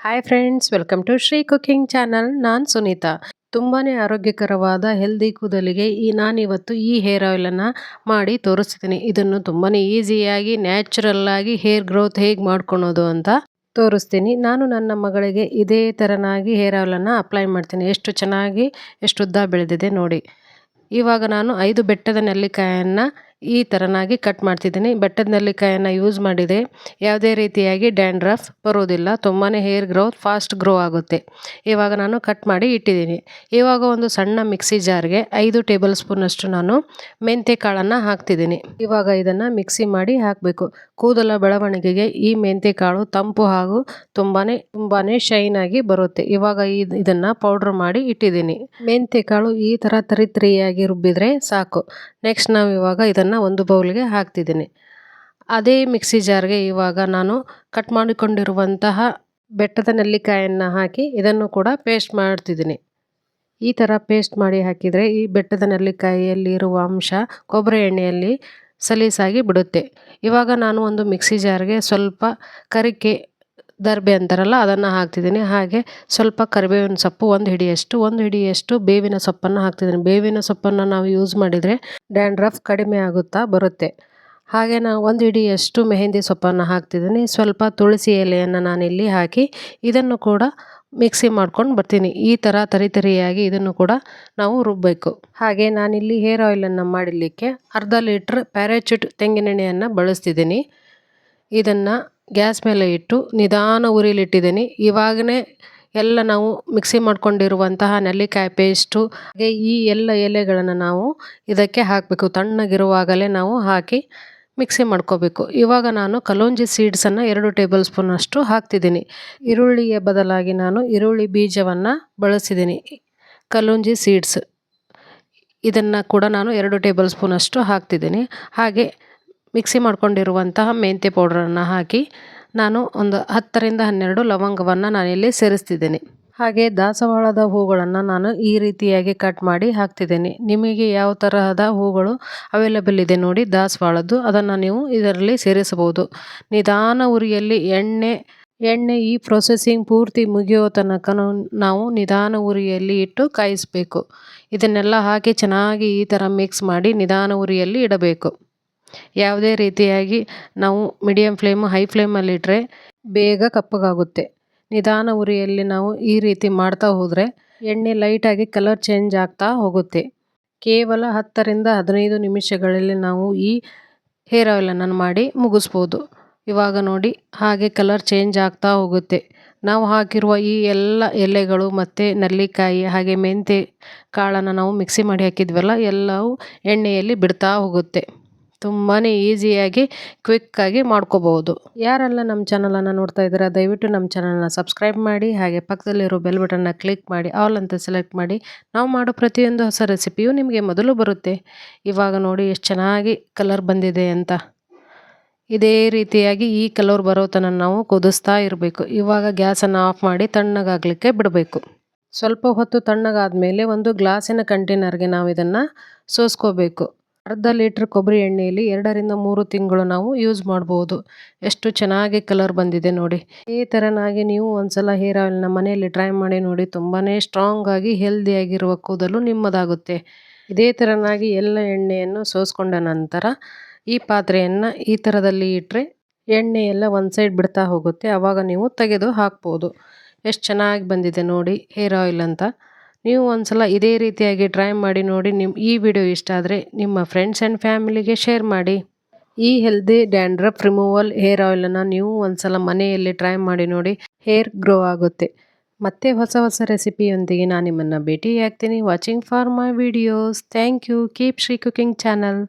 Hi friends, welcome to Shri cooking channel. ನಾನು ಸುನೀತಾ. ತುಂಬಾ ಆರೋಗ್ಯಕರವಾದ ಹೆಲ್ದಿ ಕೂದಲಿಗೆ ನಾನಿವತ್ತು ಈ ಹೇರ್ ಆಯಿಲನ್ನು ಮಾಡಿ ತೋರಿಸ್ತಿದ್ದೀನಿ. ಇದನ್ನು ತುಂಬಾ ಈಸಿಯಾಗಿ ನ್ಯಾಚುರಲ್ ಆಗಿ ಹೇರ್ ಗ್ರೋತ್ ಹೇಗೆ ಮಾಡ್ಕೊಳೋದು ಅಂತ ತೋರಿಸ್ತೀನಿ. ನಾನು ನನ್ನ ಮಗಳಿಗೆ ಇದೇ ಥರನಾಗಿ ಹೇರ್ ಆಯಿಲನ್ನು ಅಪ್ಲೈ ಮಾಡ್ತೀನಿ. ಎಷ್ಟು ಚೆನ್ನಾಗಿ ಎಷ್ಟು ಉದ್ದ ಬೆಳೆದಿದೆ ನೋಡಿ. ಇವಾಗ ನಾನು 5 ಬೆಟ್ಟದ ನೆಲ್ಲಿಕಾಯನ್ನು ಈ ಥರನಾಗಿ ಕಟ್ ಮಾಡ್ತಿದ್ದೀನಿ. ಬೆಟ್ಟದ ನೆಲ್ಲಿಕಾಯನ್ನು ಯೂಸ್ ಮಾಡಿದೆ ಯಾವುದೇ ರೀತಿಯಾಗಿ ಡ್ಯಾಂಡ್ರಫ್ ಬರೋದಿಲ್ಲ. ತುಂಬಾ ಹೇರ್ ಗ್ರೋತ್ ಫಾಸ್ಟ್ ಗ್ರೋ ಆಗುತ್ತೆ. ಇವಾಗ ನಾನು ಕಟ್ ಮಾಡಿ ಇಟ್ಟಿದ್ದೀನಿ. ಇವಾಗ ಒಂದು ಸಣ್ಣ ಮಿಕ್ಸಿ ಜಾರ್ಗೆ 5 ಟೇಬಲ್ ಸ್ಪೂನಷ್ಟು ನಾನು ಮೆಂತ್ಯ ಕಾಳನ್ನು ಹಾಕ್ತಿದ್ದೀನಿ. ಇವಾಗ ಇದನ್ನು ಮಿಕ್ಸಿ ಮಾಡಿ ಹಾಕಬೇಕು. ಕೂದಲ ಬೆಳವಣಿಗೆಗೆ ಈ ಮೆಂತ್ಯ ಕಾಳು ತಂಪು ಹಾಗೂ ತುಂಬಾ ಶೈನ್ ಆಗಿ ಬರುತ್ತೆ. ಇವಾಗ ಇದನ್ನು ಪೌಡ್ರ್ ಮಾಡಿ ಇಟ್ಟಿದ್ದೀನಿ. ಮೆಂತ್ಯ ಕಾಳು ಈ ಥರ ತರಿತರಿಯಾಗಿ ರುಬ್ಬಿದ್ರೆ ಸಾಕು. ನೆಕ್ಸ್ಟ್ ನಾವು ಇವಾಗ ಇದನ್ನು ಒಂದು ಬೌಲ್ಗೆ ಹಾಕ್ತಿದ್ದೀನಿ. ಅದೇ ಮಿಕ್ಸಿ ಜಾರ್ಗೆ ಇವಾಗ ನಾನು ಕಟ್ ಮಾಡಿಕೊಂಡಿರುವಂತಹ ಬೆಟ್ಟದ ನೆಲ್ಲಿಕಾಯನ್ನು ಹಾಕಿ ಇದನ್ನು ಕೂಡ ಪೇಸ್ಟ್ ಮಾಡ್ತಿದ್ದೀನಿ. ಈ ಥರ ಪೇಸ್ಟ್ ಮಾಡಿ ಹಾಕಿದರೆ ಈ ಬೆಟ್ಟದ ನೆಲ್ಲಿಕಾಯಿಯಲ್ಲಿರುವ ಅಂಶ ಕೊಬ್ಬರಿ ಎಣ್ಣೆಯಲ್ಲಿ ಸಲೀಸಾಗಿ ಬಿಡುತ್ತೆ. ಇವಾಗ ನಾನು ಒಂದು ಮಿಕ್ಸಿ ಜಾರ್ಗೆ ಸ್ವಲ್ಪ ಕರಿಕೆ ದರ್ಬೆ ಅಂತಾರಲ್ಲ ಅದನ್ನು ಹಾಕ್ತಿದ್ದೀನಿ. ಹಾಗೆ ಸ್ವಲ್ಪ ಕರಿಬೇವಿನ ಸೊಪ್ಪು ಒಂದು ಹಿಡಿಯಷ್ಟು ಬೇವಿನ ಸೊಪ್ಪನ್ನು ಹಾಕ್ತಿದ್ದೀನಿ. ಬೇವಿನ ಸೊಪ್ಪನ್ನು ನಾವು ಯೂಸ್ ಮಾಡಿದರೆ ಡ್ಯಾಂಡ್ರಫ್ ಕಡಿಮೆ ಆಗುತ್ತಾ ಬರುತ್ತೆ. ಹಾಗೆ ನಾನು ಒಂದು ಹಿಡಿಯಷ್ಟು ಮೆಹಂದಿ ಸೊಪ್ಪನ್ನು ಹಾಕ್ತಿದ್ದೀನಿ. ಸ್ವಲ್ಪ ತುಳಸಿ ಎಲೆಯನ್ನು ನಾನಿಲ್ಲಿ ಹಾಕಿ ಇದನ್ನು ಕೂಡ ಮಿಕ್ಸಿ ಮಾಡ್ಕೊಂಡು ಬರ್ತೀನಿ. ಈ ಥರ ತರಿಯಾಗಿ ಇದನ್ನು ಕೂಡ ನಾವು ರುಬ್ಬಬೇಕು. ಹಾಗೆ ನಾನಿಲ್ಲಿ ಹೇರ್ ಆಯಿಲನ್ನು ಮಾಡಲಿಕ್ಕೆ ಅರ್ಧ ಲೀಟ್ರ್ ಪ್ಯಾರಾಚೂಟ್ ತೆಂಗಿನೆಣ್ಣೆಯನ್ನು ಬಳಸ್ತಿದ್ದೀನಿ. ಇದನ್ನು ಗ್ಯಾಸ್ ಮೇಲೆ ಇಟ್ಟು ನಿಧಾನ ಉರಿಲಿಟ್ಟಿದ್ದೀನಿ. ಇವಾಗಲೇ ಎಲ್ಲ ನಾವು ಮಿಕ್ಸಿ ಮಾಡ್ಕೊಂಡಿರುವಂತಹ ನೆಲ್ಲಿಕಾಯಿ ಪೇಸ್ಟು ಹಾಗೆ ಈ ಎಲ್ಲ ಎಲೆಗಳನ್ನು ನಾವು ಇದಕ್ಕೆ ಹಾಕಬೇಕು. ತಣ್ಣಗಿರುವಾಗಲೇ ನಾವು ಹಾಕಿ ಮಿಕ್ಸಿ ಮಾಡ್ಕೋಬೇಕು. ಇವಾಗ ನಾನು ಕಲೋಂಜಿ ಸೀಡ್ಸನ್ನು 2 ಟೇಬಲ್ ಸ್ಪೂನಷ್ಟು ಹಾಕ್ತಿದ್ದೀನಿ. ಈರುಳ್ಳಿಯ ಬದಲಾಗಿ ನಾನು ಈರುಳ್ಳಿ ಬೀಜವನ್ನು ಬಳಸಿದ್ದೀನಿ. ಕಲೋಂಜಿ ಸೀಡ್ಸ್ ಇದನ್ನು ಕೂಡ ನಾನು 2 ಟೇಬಲ್ ಸ್ಪೂನಷ್ಟು ಹಾಕ್ತಿದ್ದೀನಿ. ಹಾಗೆ ಮಿಕ್ಸಿ ಮಾಡ್ಕೊಂಡಿರುವಂತಹ ಮೆಂತ್ಯ ಪೌಡ್ರನ್ನು ಹಾಕಿ ನಾನು ಒಂದು 10ರಿಂದ 12 ಲವಂಗವನ್ನು ನಾನಿಲ್ಲಿ ಸೇರಿಸ್ತಿದ್ದೀನಿ. ಹಾಗೆ ದಾಸವಾಳದ ಹೂಗಳನ್ನು ನಾನು ಈ ರೀತಿಯಾಗಿ ಕಟ್ ಮಾಡಿ ಹಾಕ್ತಿದ್ದೀನಿ. ನಿಮಗೆ ಯಾವ ತರಹದ ಹೂಗಳು ಅವೈಲೇಬಲ್ ಇದೆ ನೋಡಿ ದಾಸವಾಳದ್ದು, ಅದನ್ನು ನೀವು ಇದರಲ್ಲಿ ಸೇರಿಸಬಹುದು. ನಿಧಾನ ಉರಿಯಲ್ಲಿ ಎಣ್ಣೆ ಈ ಪ್ರೊಸೆಸಿಂಗ್ ಪೂರ್ತಿ ಮುಗಿಯೋ ತನಕ ನಾವು ನಿಧಾನ ಉರಿಯಲ್ಲಿ ಇಟ್ಟು ಕಾಯಿಸಬೇಕು. ಇದನ್ನೆಲ್ಲ ಹಾಕಿ ಚೆನ್ನಾಗಿ ಈ ಥರ ಮಿಕ್ಸ್ ಮಾಡಿ ನಿಧಾನ ಉರಿಯಲ್ಲಿ ಇಡಬೇಕು. ಯಾವುದೇ ರೀತಿಯಾಗಿ ನಾವು ಮೀಡಿಯಮ್ ಫ್ಲೇಮು ಹೈ ಫ್ಲೇಮಲ್ಲಿಟ್ಟರೆ ಬೇಗ ಕಪ್ಪಗಾಗುತ್ತೆ. ನಿಧಾನ ಉರಿಯಲ್ಲಿ ನಾವು ಈ ರೀತಿ ಮಾಡ್ತಾ ಹೋದರೆ ಎಣ್ಣೆ ಲೈಟಾಗಿ ಕಲರ್ ಚೇಂಜ್ ಆಗ್ತಾ ಹೋಗುತ್ತೆ. ಕೇವಲ 10ರಿಂದ 15 ನಿಮಿಷಗಳಲ್ಲಿ ನಾವು ಈ ಹೇರ್ ಆಯಿಲನ್ನು ಮಾಡಿ ಮುಗಿಸ್ಬೋದು. ಇವಾಗ ನೋಡಿ ಹಾಗೆ ಕಲರ್ ಚೇಂಜ್ ಆಗ್ತಾ ಹೋಗುತ್ತೆ. ನಾವು ಹಾಕಿರುವ ಈ ಎಲ್ಲ ಎಲೆಗಳು ಮತ್ತು ನೆಲ್ಲಿಕಾಯಿ ಹಾಗೆ ಮೆಂತ್ಯ ಕಾಳನ್ನು ನಾವು ಮಿಕ್ಸಿ ಮಾಡಿ ಹಾಕಿದ್ವಲ್ಲ ಎಲ್ಲವೂ ಎಣ್ಣೆಯಲ್ಲಿ ಬಿಡ್ತಾ ಹೋಗುತ್ತೆ. ತುಂಬಾ ಈಸಿಯಾಗಿ ಕ್ವಿಕ್ಕಾಗಿ ಮಾಡ್ಕೋಬಹುದು. ಯಾರೆಲ್ಲ ನಮ್ಮ ಚಾನಲನ್ನು ನೋಡ್ತಾ ಇದ್ದೀರಾ ದಯವಿಟ್ಟು ನಮ್ಮ ಚಾನಲನ್ನು ಸಬ್ಸ್ಕ್ರೈಬ್ ಮಾಡಿ. ಹಾಗೆ ಪಕ್ಕದಲ್ಲಿರೋ ಬೆಲ್ ಬಟನ್ನ ಕ್ಲಿಕ್ ಮಾಡಿ ಆಲ್ ಅಂತ ಸೆಲೆಕ್ಟ್ ಮಾಡಿ. ನಾವು ಮಾಡೋ ಪ್ರತಿಯೊಂದು ಹೊಸ ರೆಸಿಪಿಯು ನಿಮಗೆ ಮೊದಲು ಬರುತ್ತೆ. ಇವಾಗ ನೋಡಿ ಎಷ್ಟು ಚೆನ್ನಾಗಿ ಕಲರ್ ಬಂದಿದೆ ಅಂತ. ಇದೇ ರೀತಿಯಾಗಿ ಈ ಕಲರ್ ಬರೋ ತನಕ ನಾವು ಕುದಿಸ್ತಾ ಇರಬೇಕು. ಇವಾಗ ಗ್ಯಾಸನ್ನು ಆಫ್ ಮಾಡಿ ತಣ್ಣಗಾಗಲಿಕ್ಕೆ ಬಿಡಬೇಕು. ಸ್ವಲ್ಪ ಹೊತ್ತು ತಣ್ಣಗಾದ ಮೇಲೆ ಒಂದು ಗ್ಲಾಸಿನ ಕಂಟೈನರ್ಗೆ ನಾವು ಇದನ್ನು ಸೋಸ್ಕೋಬೇಕು. ಅರ್ಧ ಲೀಟ್ರ್ ಕೊಬ್ಬರಿ ಎಣ್ಣೆಯಲ್ಲಿ 2ರಿಂದ 3 ತಿಂಗಳು ನಾವು ಯೂಸ್ ಮಾಡ್ಬೋದು. ಎಷ್ಟು ಚೆನ್ನಾಗಿ ಕಲರ್ ಬಂದಿದೆ ನೋಡಿ. ಈ ಥರನಾಗಿ ನೀವು ಒಂದ್ಸಲ ಹೇರ್ ಆಯಿಲ್ನ ಮನೆಯಲ್ಲಿ ಟ್ರೈ ಮಾಡಿ ನೋಡಿ. ತುಂಬಾ ಸ್ಟ್ರಾಂಗ್ ಆಗಿ ಹೆಲ್ದಿಯಾಗಿರುವ ಕೂದಲು ನಿಮ್ಮದಾಗುತ್ತೆ. ಇದೇ ಥರನಾಗಿ ಎಲ್ಲ ಎಣ್ಣೆಯನ್ನು ಸೋಸ್ಕೊಂಡ ನಂತರ ಈ ಪಾತ್ರೆಯನ್ನು ಈ ಥರದಲ್ಲಿ ಇಟ್ಟರೆ ಎಣ್ಣೆ ಎಲ್ಲ ಒಂದು ಸೈಡ್ ಬಿಡ್ತಾ ಹೋಗುತ್ತೆ. ಆವಾಗ ನೀವು ತೆಗೆದು ಹಾಕ್ಬೋದು. ಎಷ್ಟು ಚೆನ್ನಾಗಿ ಬಂದಿದೆ ನೋಡಿ ಹೇರ್ ಆಯಿಲ್ ಅಂತ. ನೀವು ಒಂದ್ಸಲ ಇದೇ ರೀತಿಯಾಗಿ ಟ್ರೈ ಮಾಡಿ ನೋಡಿ. ಈ ವಿಡಿಯೋ ಇಷ್ಟ ಆದರೆ ನಿಮ್ಮ ಫ್ರೆಂಡ್ಸ್ ಆ್ಯಂಡ್ ಫ್ಯಾಮಿಲಿಗೆ ಶೇರ್ ಮಾಡಿ. ಈ ಹೆಲ್ದಿ ಡ್ಯಾಂಡ್ರಫ್ ರಿಮೂವಲ್ ಹೇರ್ ಆಯಿಲನ್ನು ನೀವು ಒಂದ್ಸಲ ಮನೆಯಲ್ಲಿ ಟ್ರೈ ಮಾಡಿ ನೋಡಿ. ಹೇರ್ ಗ್ರೋ ಆಗುತ್ತೆ. ಮತ್ತೆ ಹೊಸ ರೆಸಿಪಿಯೊಂದಿಗೆ ನಾನು ನಿಮ್ಮನ್ನು ಭೇಟಿಯಾಗ್ತೀನಿ. Watching for my videos. Thank you. Keep Shri cooking channel.